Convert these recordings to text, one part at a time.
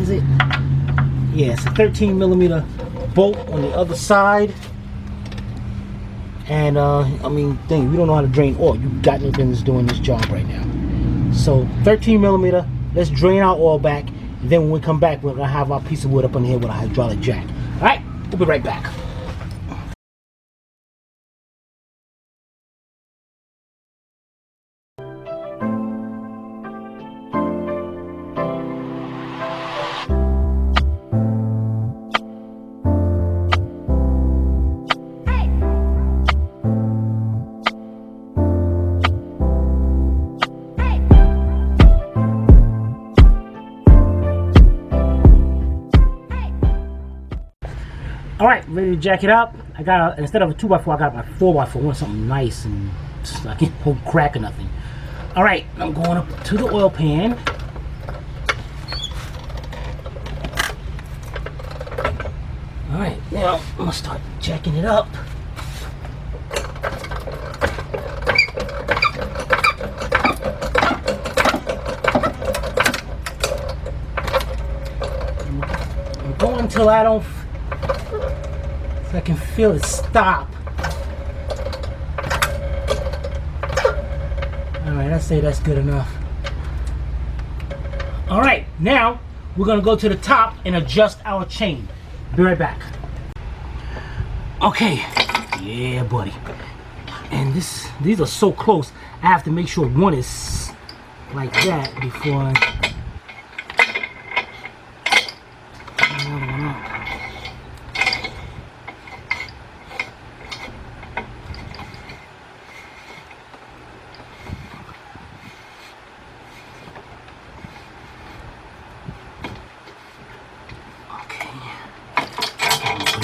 is it? Yeah, it's a 13 millimeter bolt on the other side. And I mean, dang, we don't know how to drain oil. You got no business doing this job right now. So 13 millimeter. Let's drain our oil back. And then when we come back, we're gonna have our piece of wood up on here with a hydraulic jack. All right, we'll be right back. All right, ready to jack it up. I got instead of a 2x4, I got my 4x4. I want something nice and I can't hold crack or nothing. All right, I'm going up to the oil pan. All right, now I'm gonna start jacking it up. I'm going until I can feel it stop. Alright, I say that's good enough. Alright, now we're gonna go to the top and adjust our chain. Be right back. Okay, yeah buddy. And these are so close, I have to make sure one is like that before I put another one up.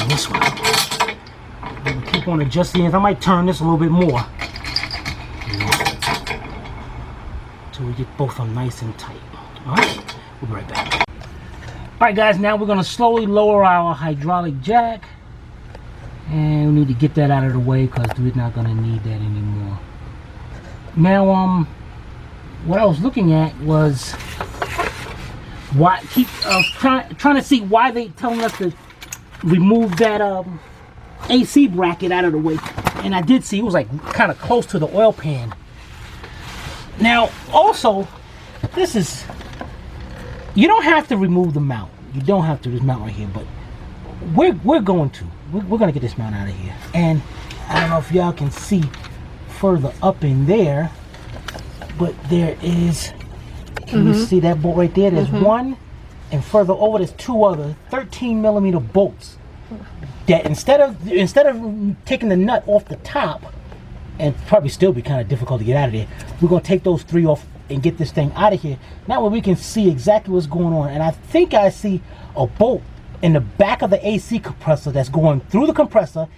This one. I'm gonna keep on adjusting it. I might turn this a little bit more until we get both of them nice and tight. Alright, we'll be right back. Alright guys, now we're gonna slowly lower our hydraulic jack. And we need to get that out of the way because we're not gonna need that anymore. Now what I was looking at was why trying to see why they telling us to remove that AC bracket out of the way, and I did see it was like kind of close to the oil pan. Now also, this is, you don't have to remove the mount. You don't have to, this mount right here, but we're going to get this mount out of here. And I don't know if y'all can see further up in there, but there is, can you see that bolt right there? There's one. And further over, there's two other 13 millimeter bolts that instead of taking the nut off the top, and probably still be kind of difficult to get out of there, we're going to take those three off and get this thing out of here. Now we can see exactly what's going on. And I think I see a bolt in the back of the AC compressor that's going through the compressor,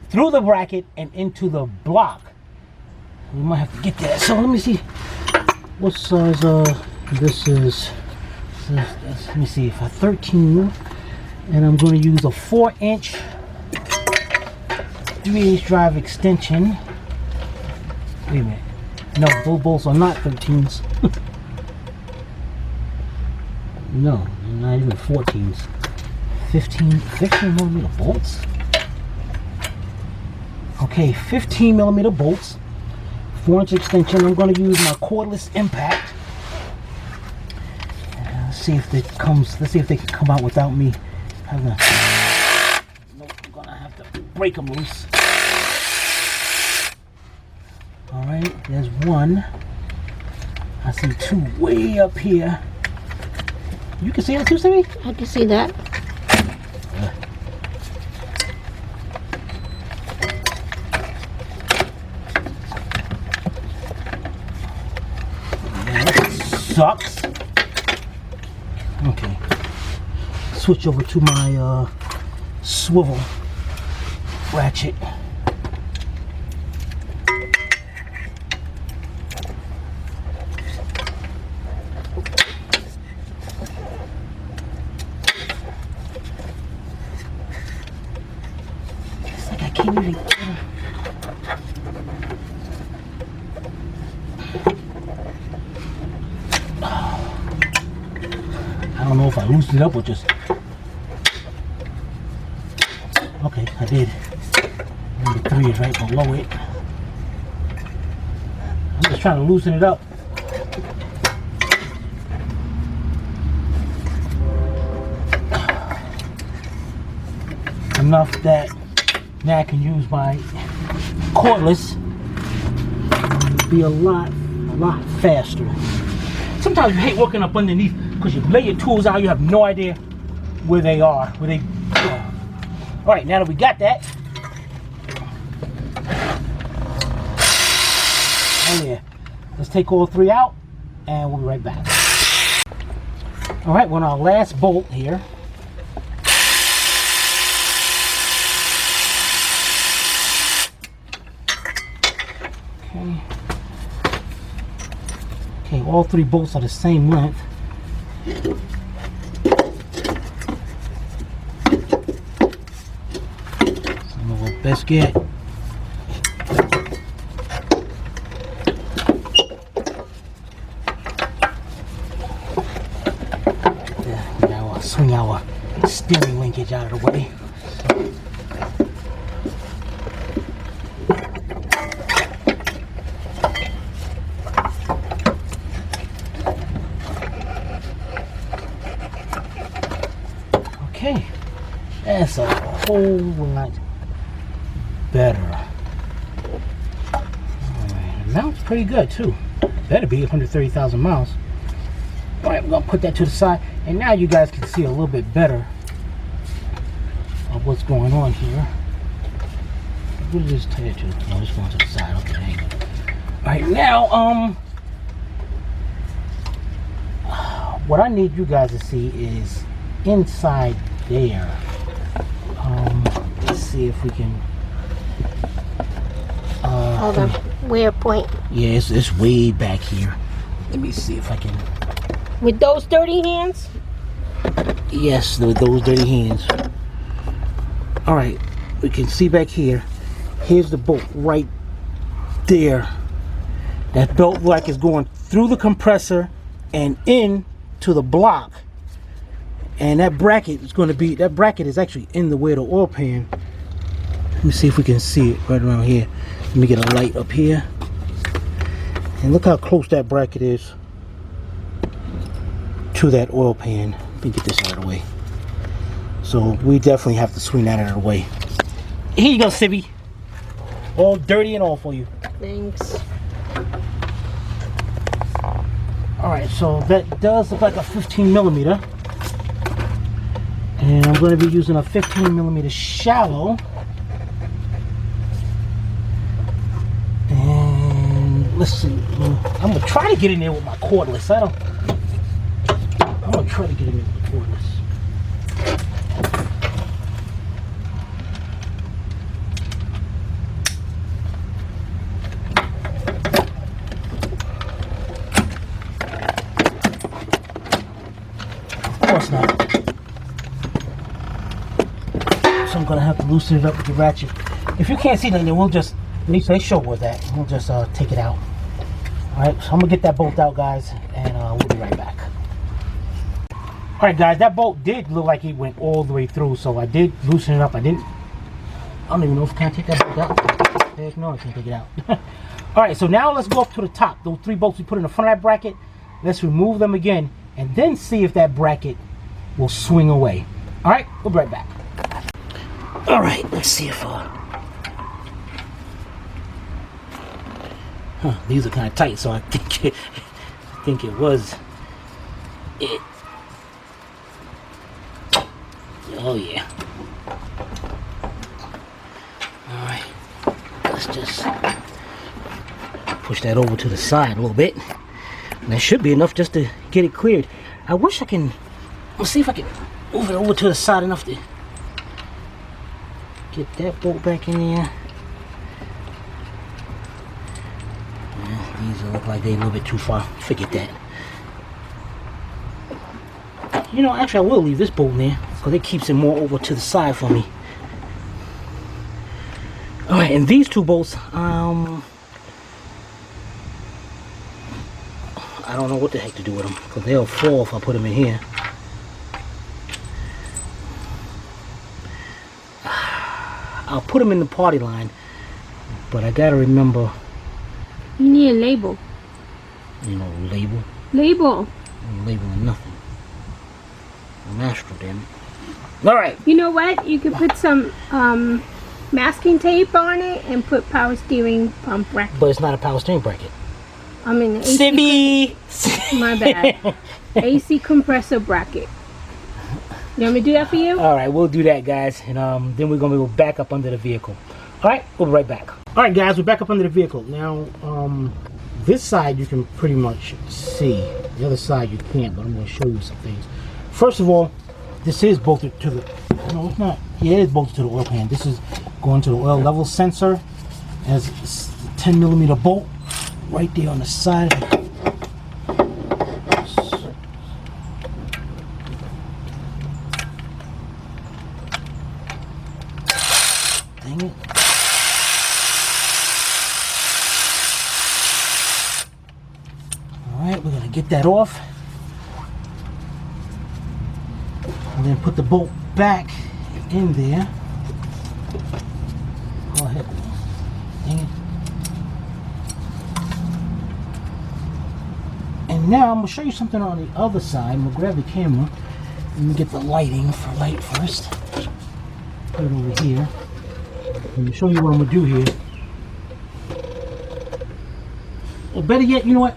through the bracket, and into the block. We might have to get that. So let me see what size this is. Let me see, if I 13, and I'm going to use a 4-inch 3/8 drive extension. Wait a minute, no, those bolts are not 13s. No, not even 14s. 15 millimeter bolts. Okay, 15 millimeter bolts, 4-inch extension. I'm going to use my cordless impact. Let's see if they can come out without me having to. Nope, I'm gonna have to break them loose. Alright, there's one. I see two way up here. You can see it too, Sammy? I can see that. That sucks. Okay, switch over to my swivel ratchet. It's like I can't even get it. I don't know if I loosened it up or just... Okay, I did. Number 3 is right below it. I'm just trying to loosen it up. Enough that now I can use my cordless to be a lot faster. Sometimes you hate working up underneath because you lay your tools out, you have no idea where they are, where they go. All right, now that we got that, oh yeah, let's take all 3 out and we'll be right back. All right, we're on our last bolt here. Okay, all 3 bolts are the same length. Some of our best get. Now I'll swing our steering linkage out of the way. Okay, that's a whole lot better. Alright, the mount's pretty good too. Better be 130,000 miles. Alright, we're gonna put that to the side, and now you guys can see a little bit better of what's going on here. What is this tire to? No, it's going to the side. Okay, hang on. Alright, now what I need you guys to see is inside there. Let's see if we can the wear point. Yeah, it's way back here. Let me see if I can. With those dirty hands? Yes, with those dirty hands. Alright, we can see back here. Here's the bolt right there. That belt like is going through the compressor and in to the block. And that bracket is going to be, that bracket is actually in the way of the oil pan. Let me see if we can see it right around here. Let me get a light up here. And look how close that bracket is to that oil pan. Let me get this out of the way. So we definitely have to swing that out of the way. Here you go, Sibby. All dirty and all for you. Thanks. Alright, so that does look like a 15 millimeter. And I'm going to be using a 15 millimeter shallow. And let's see. I'm going to try to get in there with my cordless. I'm going to try to get in there with the cordless. Of course not. So I'm gonna have to loosen it up with the ratchet. If you can't see that, then we'll just, at least they show where that. We'll just take it out. All right, so I'm gonna get that bolt out, guys, and we'll be right back. All right, guys, that bolt did look like it went all the way through, so I did loosen it up. I don't even know if I can take that bolt out. Heck no, I can't take it out. All right, so now let's go up to the top. Those 3 bolts we put in the front of that bracket, let's remove them again, and then see if that bracket will swing away. All right, we'll be right back. All right, let's see if these are kind of tight, so I think it was it. Oh yeah. All right, let's just push that over to the side a little bit. And that should be enough just to get it cleared. I wish I can. Let's see if I can move it over to the side enough to get that bolt back in there. These look like they're a little bit too far. Forget that. You know, actually I will leave this bolt in there because it keeps it more over to the side for me. Alright, and these 2 bolts, I don't know what the heck to do with them because they'll fall if I put them in here. I'll put them in the party line, but I gotta remember. You need a label. You know, label. Label. I'm labeling nothing. I'm Astral, damn it. All right. You know what? You could put some masking tape on it and put power steering pump bracket. But it's not a power steering bracket. I mean, AC. My bad. AC compressor bracket. You want me to do that for you? All right, we'll do that, guys, and then we're gonna go back up under the vehicle. All right, we'll be right back. All right, guys, we're back up under the vehicle now. This side you can pretty much see. The other side you can't, but I'm gonna show you some things. First of all, this is bolted to the. No, it's not. Yeah, it is bolted to the oil pan. This is going to the oil level sensor. It has a 10mm bolt right there on the side. Dang it. Alright, we're gonna get that off. And then put the bolt back in there. Go ahead. Dang it. And now I'm gonna show you something on the other side. I'm gonna grab the camera. Let me get the lighting for light first. Put it over here. Let me show you what I'm gonna do here. Or better yet, you know what?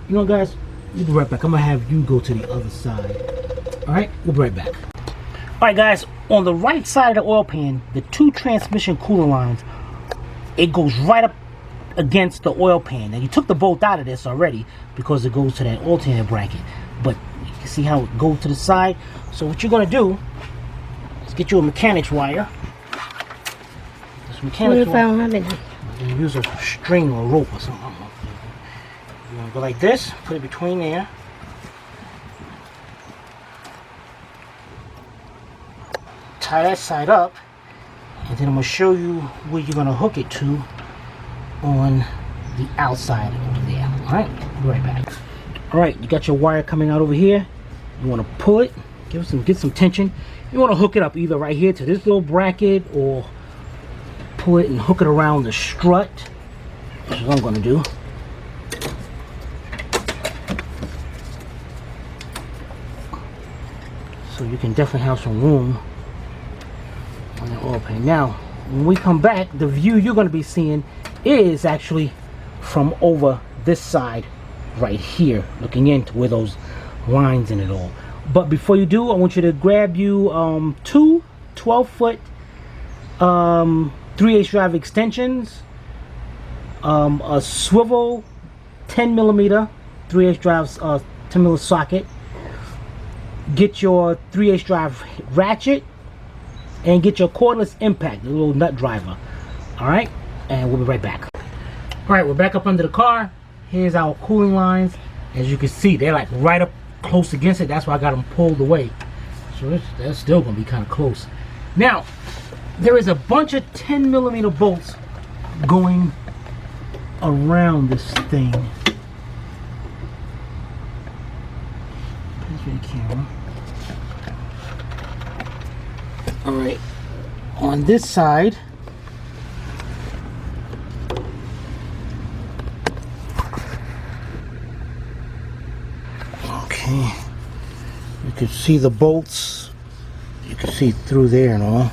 You know, guys, we'll be right back. I'm gonna have you go to the other side. All right, we'll be right back. All right, guys. On the right side of the oil pan, the two transmission coolant lines, it goes right up against the oil pan. Now, you took the bolt out of this already because it goes to that alternator bracket, but you can see how it goes to the side. So what you're gonna do is get you a mechanics wire. What if I don't have any? You use a string or rope or something. You're gonna go like this, put it between there. Tie that side up, and then I'm gonna show you where you're gonna hook it to on the outside over there. All right, be right back. All right, you got your wire coming out over here. You want to pull it, get some tension. You want to hook it up either right here to this little bracket, or pull it and hook it around the strut, which is what I'm gonna do. So you can definitely have some room on the oil pan. Now, when we come back, the view you're going to be seeing is actually from over this side right here, looking into where those lines in it all. But before you do, I want you to grab you two 12-foot 3/8 drive extensions, a swivel 10mm 3/8 drive 10mm socket. Get your 3/8 drive ratchet, and get your cordless impact, the little nut driver. All right, and we'll be right back. All right, we're back up under the car. Here's our cooling lines. As you can see, they're like right up close against it. That's why I got them pulled away. So that's still gonna be kind of close. Now, there is a bunch of 10mm bolts going around this thing. Pass me the camera. All right, on this side, okay, you can see the bolts. You can see through there and all.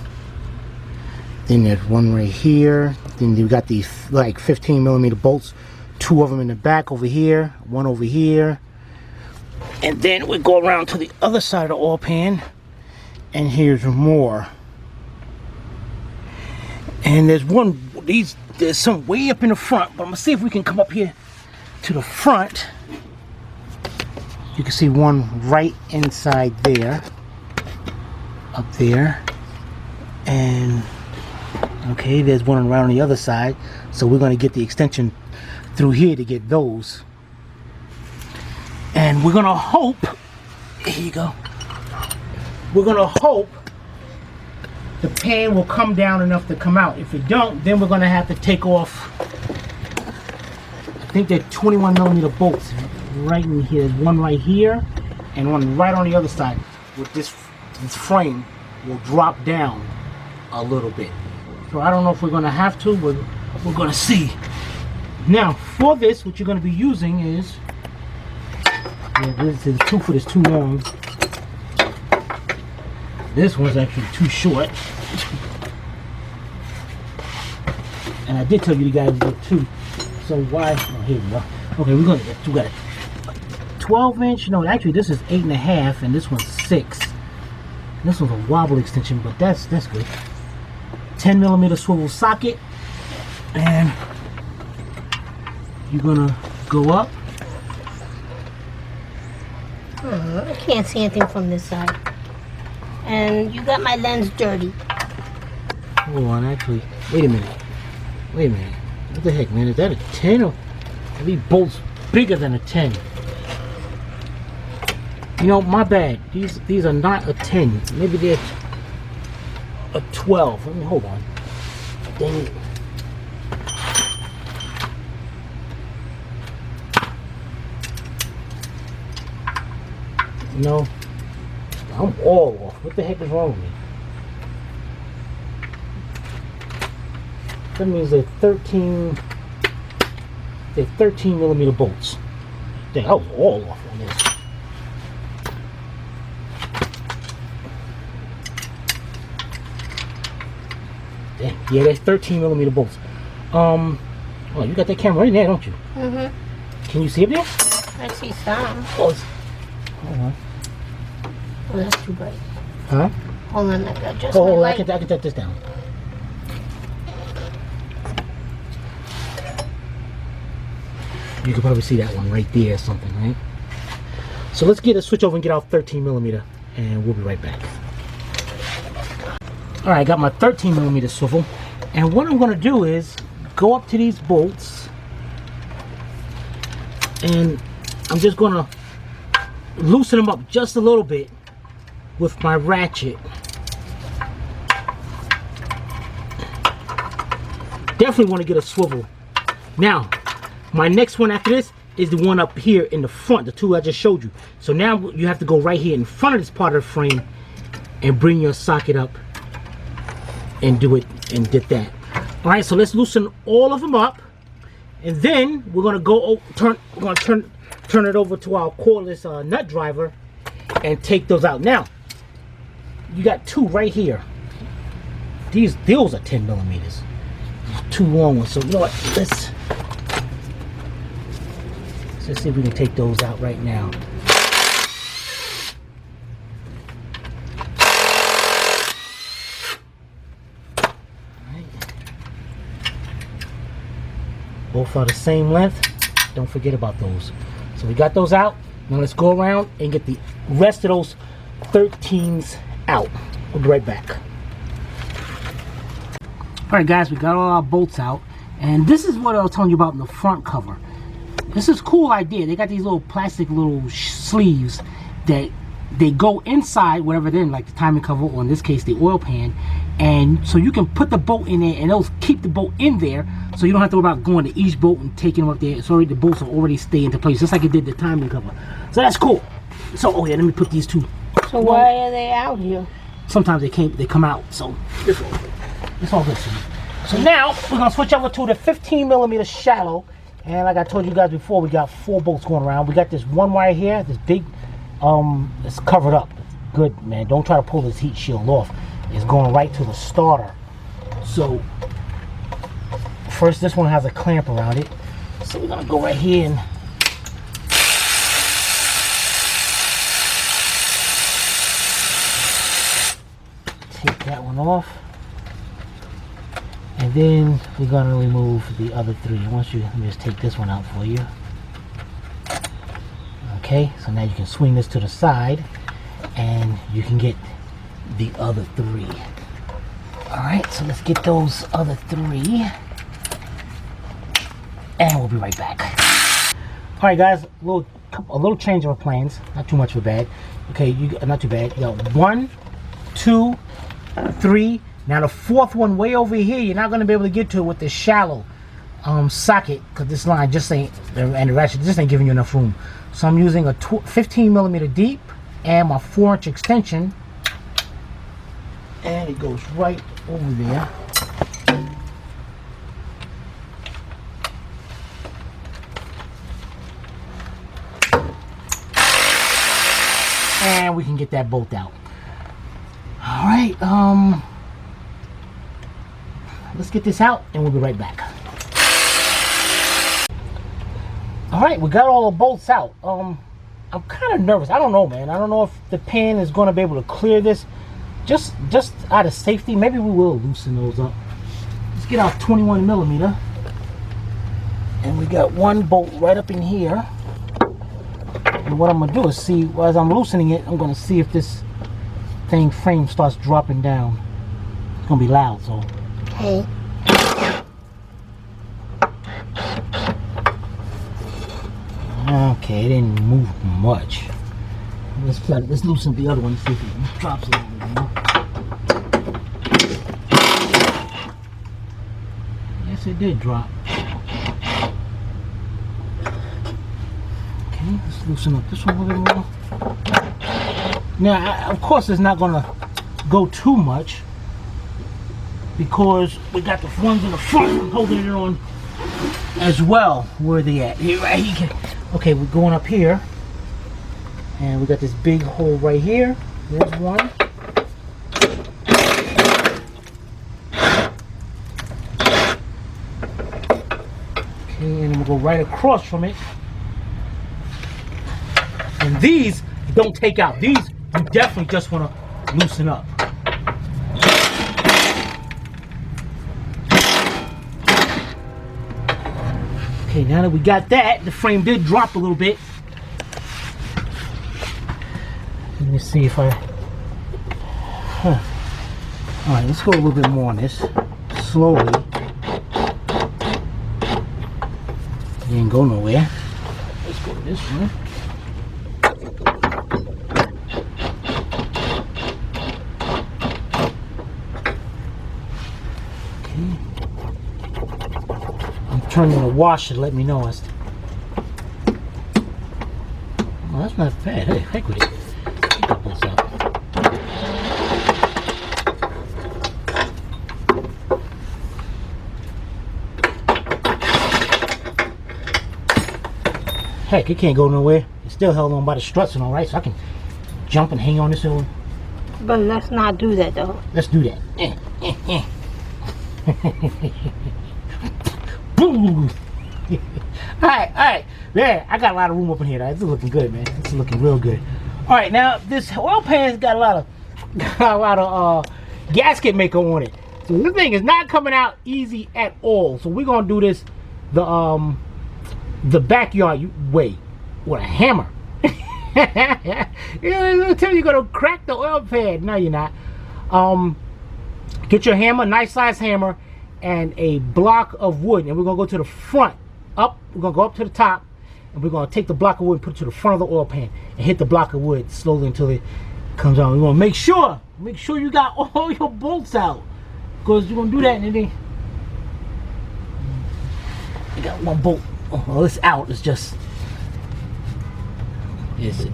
Then there's one right here. Then you got these like 15mm bolts. Two of them in the back over here, one over here. And then we go around to the other side of the oil pan. And here's more. And there's there's some way up in the front, but I'm gonna see if we can come up here to the front. You can see one right inside there, up there. And okay, there's one around the other side. So we're gonna get the extension through here to get those. And we're gonna hope, here you go. We're gonna hope the pan will come down enough to come out. If it don't, then we're gonna have to take off. I think they're 21mm bolts right in here. There's one right here and one right on the other side. With this frame will drop down a little bit. So I don't know if we're gonna have to, but we're gonna see. Now for this, what you're gonna be using is, this is 2 foot is too long. This one's actually too short. And I did tell you guys to get 2. So why? Oh, here we go. Okay, we got 12-inch. No, actually this is 8.5, and this one's 6. This one's a wobble extension, but that's good. 10mm swivel socket, and you're gonna go up. I can't see anything from this side. And you got my lens dirty. Hold on, actually, wait a minute. What the heck, man? Is that a 10 or are these bolts bigger than a 10? You know, my bad. These are not a 10. Maybe they're a 12. Let me hold on. Dang it. No, I'm all off. What the heck is wrong with me? That means they're 13mm bolts. Dang, I was all off on this. Dang, yeah, that's 13mm bolts. Oh, you got that camera in there, don't you? Mm-hmm. Can you see it there? I see some. Oh, hold on. Oh, that's too bright. Huh? Hold on, I got just Oh, my I can take this down. You can probably see that one right there or something, right? So let's switch over and get out 13mm, and we'll be right back. All right, I got my 13mm swivel, and what I'm gonna do is go up to these bolts, and I'm just gonna loosen them up just a little bit with my ratchet. Definitely want to get a swivel. Now, my next one after this is the one up here in the front, the two I just showed you. So now you have to go right here in front of this part of the frame and bring your socket up and do it and get that. All right, so let's loosen all of them up, and then we're gonna go turn it over to our cordless nut driver and take those out. Now, you got 2 right here. Those are 10mm. 2 long ones. So you know what? Let's see if we can take those out right now. Both are the same length. Don't forget about those. So we got those out. Now let's go around and get the rest of those 13s out. We'll be right back. Alright guys, we got all our bolts out. And this is what I was telling you about in the front cover. This is a cool idea. They got these little plastic sleeves that they go inside whatever they're in, like the timing cover, or in this case the oil pan, and so you can put the bolt in there and those keep the bolt in there, so you don't have to worry about going to each bolt and taking them up there. It's already, the bolts will already stay into place, just like it did the timing cover. So that's cool. So oh yeah, let me put these 2. So why are they out here? Sometimes they come out, so it's all good. So now we're gonna switch over to the 15mm shallow. And like I told you guys before, we got 4 bolts going around. We got this one wire here, this big, it's covered up. It's good, man. Don't try to pull this heat shield off. It's going right to the starter. So, first, this one has a clamp around it. So we're gonna go right here and take that one off. And then we're going to remove the other 3. Let me just take this one out for you. Okay, so now you can swing this to the side and you can get the other 3. Alright, so let's get those other 3. And we'll be right back. Alright guys, a little change of our plans. Not too much of a bad. Okay, not too bad. You got 1, 2, 3. Now the 4th one way over here, you're not going to be able to get to it with the shallow socket, because this line just ain't, and the ratchet just ain't giving you enough room. So I'm using a 15mm deep and my 4-inch extension, and it goes right over there. now we can get that bolt out. All right, let's get this out and we'll be right back. All right, we got all the bolts out. I'm kind of nervous. I don't know, man. I don't know if the pan is going to be able to clear this. Just out of safety, maybe we will loosen those up. Let's get our 21 millimeter. And we got one bolt right up in here. And what I'm going to do is see, as I'm loosening it, I'm going to see if this thing frame starts dropping down. It's going to be loud, so. Okay. Okay, it didn't move much. Let's loosen the other one, see if it drops a little bit more. Yes, it did drop. Okay, let's loosen up this one a little bit more. Now, of course, it's not going to go too much because we got the ones in the front holding it on as well. Where are they at? Here, right here. Okay, we're going up here. And we got this big hole right here. There's one. Okay, and then we'll go right across from it. And these don't take out. These you definitely just want to loosen up. Okay, now that we got that, the frame did drop a little bit. Let me see if I... Alright, let's go a little bit more on this. Slowly. It didn't go nowhere. Let's go to this one. Okay. I'm turning the washer to let me know. Well, that's not bad. Hey, heck with it. Heck, it can't go nowhere. It's still held on by the struts and all right, so I can jump and hang on this one. But let's not do that though. Let's do that. Boom! Alright. Yeah, I got a lot of room up in here. This is looking good, man. This is looking real good. Alright, now this oil pan's got a lot of gasket maker on it. So this thing is not coming out easy at all. So we're gonna do this the backyard way with a hammer. You're gonna crack the oil pan. No, you're not. Get your hammer, nice size hammer, and a block of wood, and we're gonna go to the front. We're gonna go up to the top, and we're gonna take the block of wood and put it to the front of the oil pan and hit the block of wood slowly until it comes out. We want to make sure you got all your bolts out, because you're gonna do that and then you got one bolt. Oh, it's out. It's just it's out.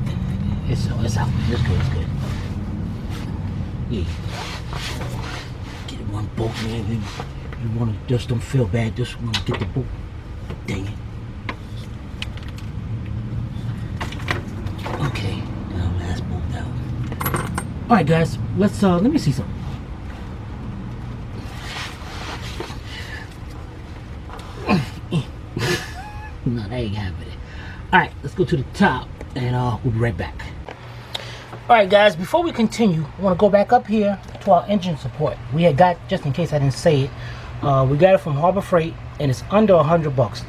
It's good. It's good. Yeah. Get one bolt, man. You want to just don't feel bad. Just want to get the bolt. Dang it. Okay. Now last bolt out. All right, guys. Let's let me see something. No, that ain't happening. Alright, let's go to the top and we'll be right back. Alright guys, before we continue, I want to go back up here to our engine support. We had got, just in case I didn't say it, we got it from Harbor Freight and it's under $100.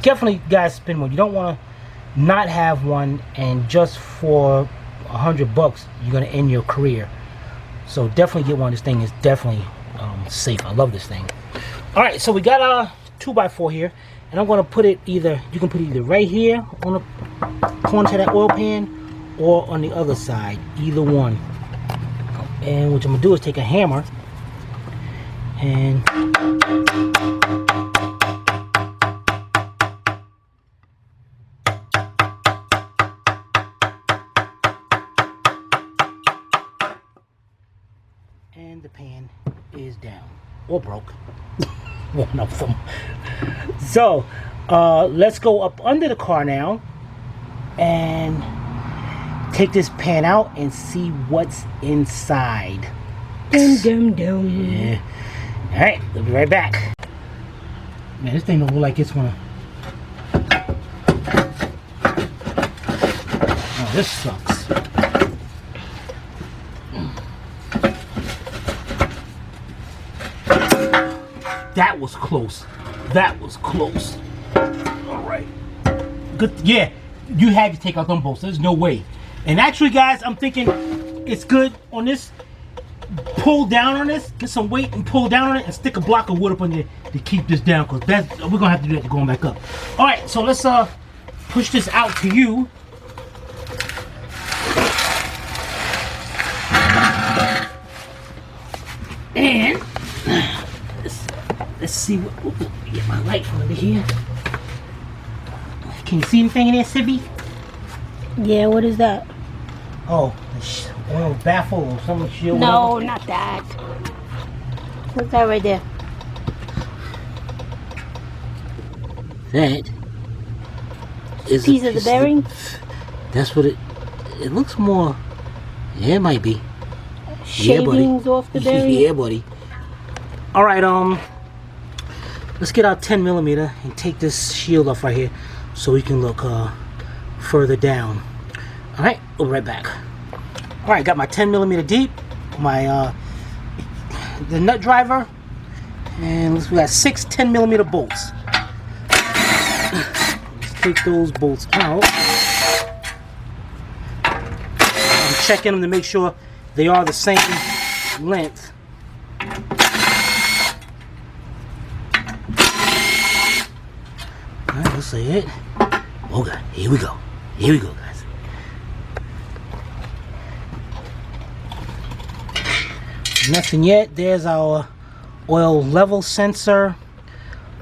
Definitely guys spend one. You don't want to not have one, and just for $100 you're going to end your career. So definitely get one. This thing is definitely safe. I love this thing. Alright, so we got our 2x4 here. And I'm going to put it either, you can put it either right here on the corner to that oil pan or on the other side, either one. And what I'm going to do is take a hammer and the pan is down or broke. One of them. So let's go up under the car now and take this pan out and see what's inside. Dum dum dum. Yeah. All right, we'll be right back. Man, this thing don't look like it's gonna. Oh, this sucks. That was close. That was close. All right. Good. Yeah, you had to take out them bolts. There's no way. And actually, guys, I'm thinking it's good on this. Pull down on this, get some weight and pull down on it, and stick a block of wood up on there to keep this down, because that's we're gonna have to do that going back up. All right, so let's push this out to you. And let's see what. Get my light from under here. Can you see anything in there, Sibby? Yeah, what is that? Oh, oil baffle or some shit. No, not that. What's that right there? That is Piece of the bearing? That's what it looks more. Yeah, it might be. Shavings off the bearing? Yeah, buddy. All right, let's get our 10mm and take this shield off right here so we can look further down. All right, we'll be right back. All right, got my 10mm deep, my the nut driver, and we got 6 10mm bolts. Let's take those bolts out. I'm checking them to make sure they are the same length. All right, let's see it. Okay, here we go. Here we go, guys. Nothing yet. There's our oil level sensor.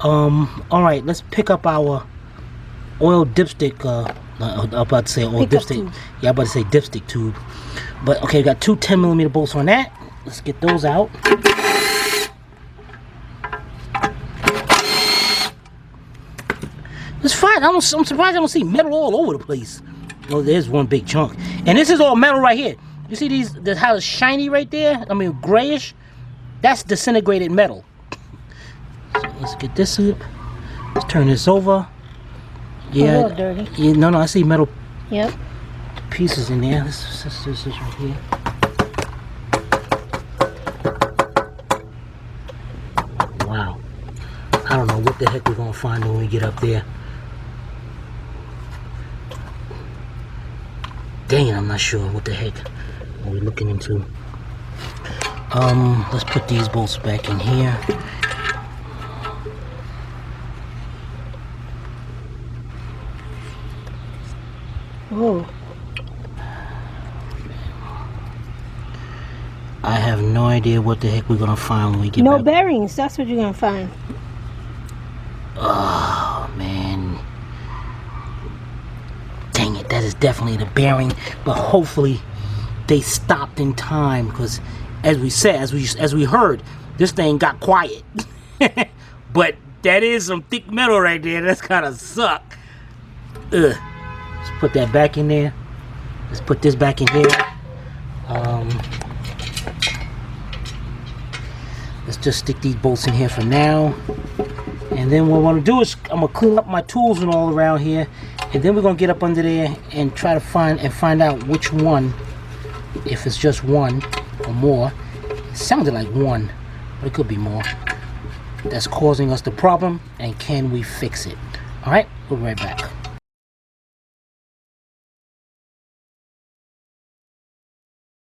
All right, let's pick up our oil dipstick. I'm about to say oil dipstick. Yeah, I'm about to say dipstick tube. But okay, we got 2 10mm bolts on that. Let's get those out. It's fine. I'm surprised I don't see metal all over the place. Oh, there's one big chunk. And this is all metal right here. You see these, how it's shiny right there? I mean, grayish? That's disintegrated metal. So let's get this up. Let's turn this over. Yeah. A little dirty. Yeah, no, I see metal Yep. pieces in there. This is right here. Wow. I don't know what the heck we're going to find when we get up there. Dang it, I'm not sure what the heck we're looking into. Let's put these bolts back in here. Whoa. I have no idea what the heck we're gonna find when we get back. No bearings, that's what you're gonna find. Oh man. Dang it, that is definitely the bearing, but hopefully they stopped in time, because as we said, as we heard, this thing got quiet. But that is some thick metal right there. That's kind of suck. Ugh. Let's put that back in there. Let's put this back in here. Let's just stick these bolts in here for now. And then what I want to do is I'm gonna clean up my tools and all around here, and then we're gonna get up under there and try to find out which one, if it's just one or more. It sounded like one, but it could be more, that's causing us the problem, and can we fix it. All right, we'll be right back.